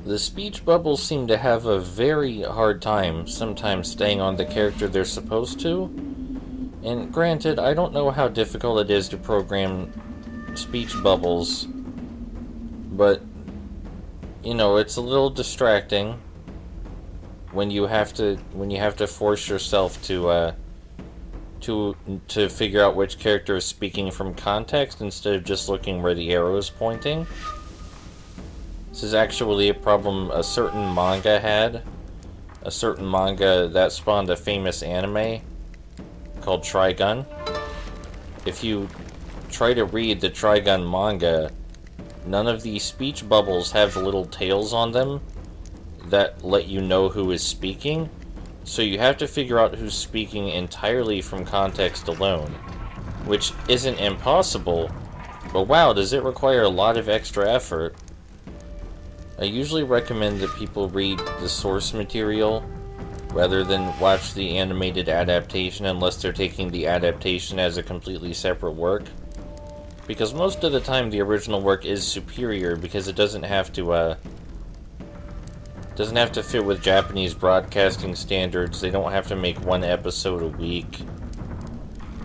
The speech bubbles seem to have a very hard time sometimes staying on the character they're supposed to. And granted, I don't know how difficult it is to program speech bubbles, but, it's a little distracting when you have to force yourself to figure out which character is speaking from context instead of just looking where the arrow is pointing. This is actually a problem a certain manga had. A certain manga that spawned a famous anime called Trigun. If you try to read the Trigun manga, none of the speech bubbles have little tails on them that let you know who is speaking. So you have to figure out who's speaking entirely from context alone, which isn't impossible, but wow, does it require a lot of extra effort. I usually recommend that people read the source material rather than watch the animated adaptation unless they're taking the adaptation as a completely separate work. Because most of the time the original work is superior because it doesn't have to fit with Japanese broadcasting standards. They don't have to make one episode a week.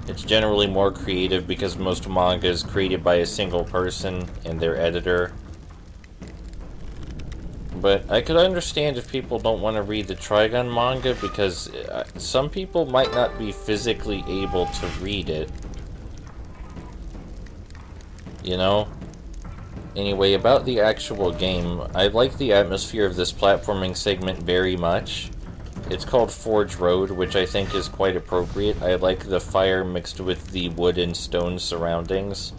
It's generally more creative because most manga is created by a single person and their editor. But I could understand if people don't want to read the Trigun manga because some people might not be physically able to read it. Anyway, about the actual game, I like the atmosphere of this platforming segment very much. It's called Forge Road, which I think is quite appropriate. I like the fire mixed with the wood and stone surroundings.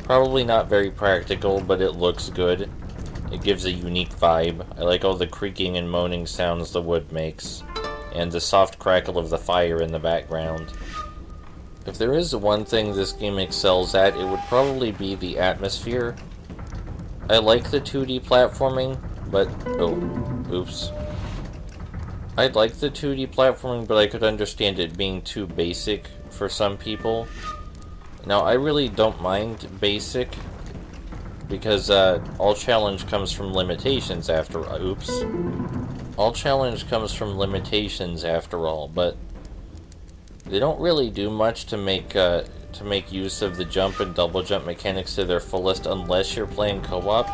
Probably not very practical, but it looks good. It gives a unique vibe. I like all the creaking and moaning sounds the wood makes, and the soft crackle of the fire in the background. If there is one thing this game excels at, it would probably be the atmosphere. I like the 2D platforming, but... oops. I like the 2D platforming, but I could understand it being too basic for some people. Now, I really don't mind basic, because all challenge comes from limitations after all challenge comes from limitations after all, but they don't really do much to make use of the jump and double jump mechanics to their fullest unless you're playing co-op,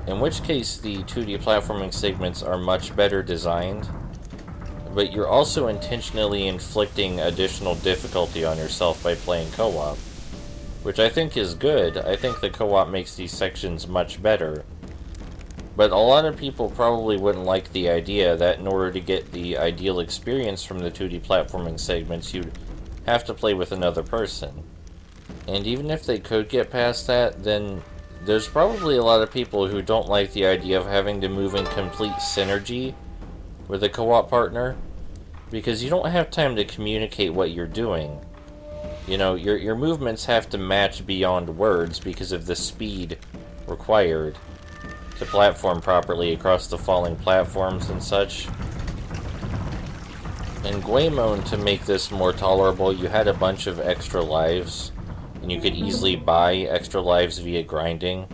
in which case the 2D platforming segments are much better designed, but you're also intentionally inflicting additional difficulty on yourself by playing co-op, which I think is good. I think the co-op makes these sections much better. But a lot of people probably wouldn't like the idea that in order to get the ideal experience from the 2D platforming segments, you'd have to play with another person. And even if they could get past that, then there's probably a lot of people who don't like the idea of having to move in complete synergy with a co-op partner, because you don't have time to communicate what you're doing. Your movements have to match beyond words because of the speed required to platform properly across the falling platforms and such. In Guaymon, to make this more tolerable, you had a bunch of extra lives, and you could easily buy extra lives via grinding.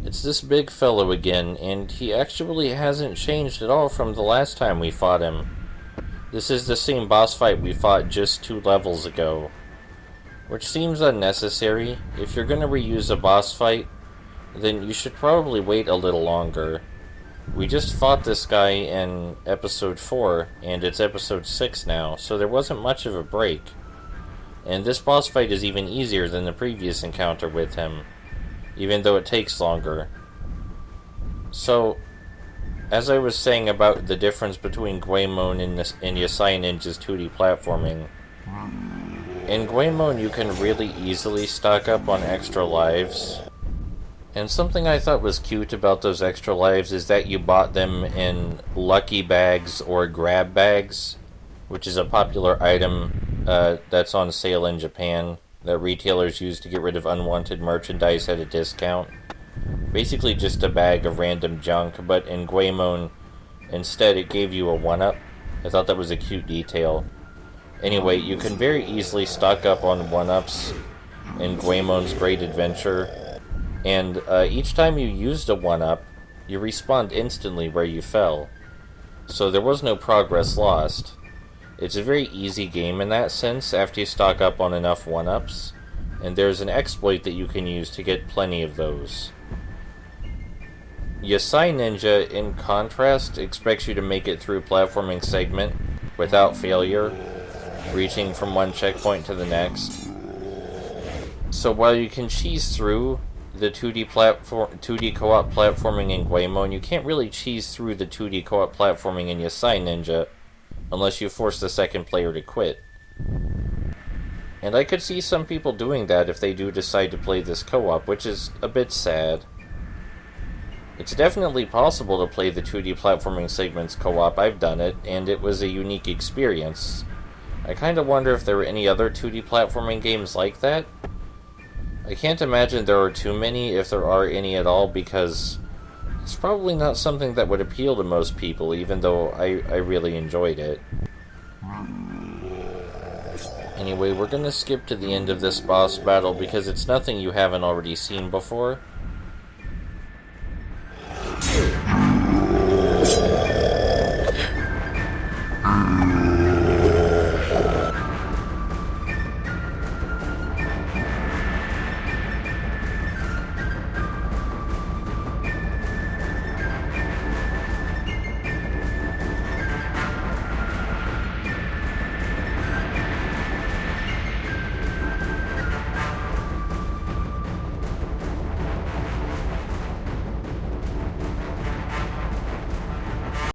It's this big fellow again, and he actually hasn't changed at all from the last time we fought him. This is the same boss fight we fought just 2 levels ago. which seems unnecessary. If you're going to reuse a boss fight, then you should probably wait a little longer. We just fought this guy in episode 4, and it's episode 6 now, so there wasn't much of a break. And this boss fight is even easier than the previous encounter with him, even though it takes longer. So, as I was saying about the difference between Goemon and Yasai Ninja's 2D platforming, in Goemon you can really easily stock up on extra lives. And something I thought was cute about those extra lives is that you bought them in lucky bags or grab bags, which is a popular item that's on sale in Japan that retailers use to get rid of unwanted merchandise at a discount. Basically just a bag of random junk, but in Goemon, instead it gave you a 1-up. I thought that was a cute detail. Anyway, you can very easily stock up on 1-ups in Goemon's Great Adventure. And each time you used a 1-up, you respawned instantly where you fell. So there was no progress lost. It's a very easy game in that sense after you stock up on enough 1-ups. And there's an exploit that you can use to get plenty of those. Yasai Ninja, in contrast, expects you to make it through platforming segment without failure, reaching from one checkpoint to the next. So while you can cheese through the 2D co-op platforming in Goemon, you can't really cheese through the 2D co-op platforming in Yasai Ninja unless you force the second player to quit. And I could see some people doing that if they do decide to play this co-op, which is a bit sad. It's definitely possible to play the 2D platforming segments co-op. I've done it, and it was a unique experience. I kinda wonder if there were any other 2D platforming games like that. I can't imagine there are too many, if there are any at all, because it's probably not something that would appeal to most people, even though I really enjoyed it. Anyway, we're gonna skip to the end of this boss battle because it's nothing you haven't already seen before.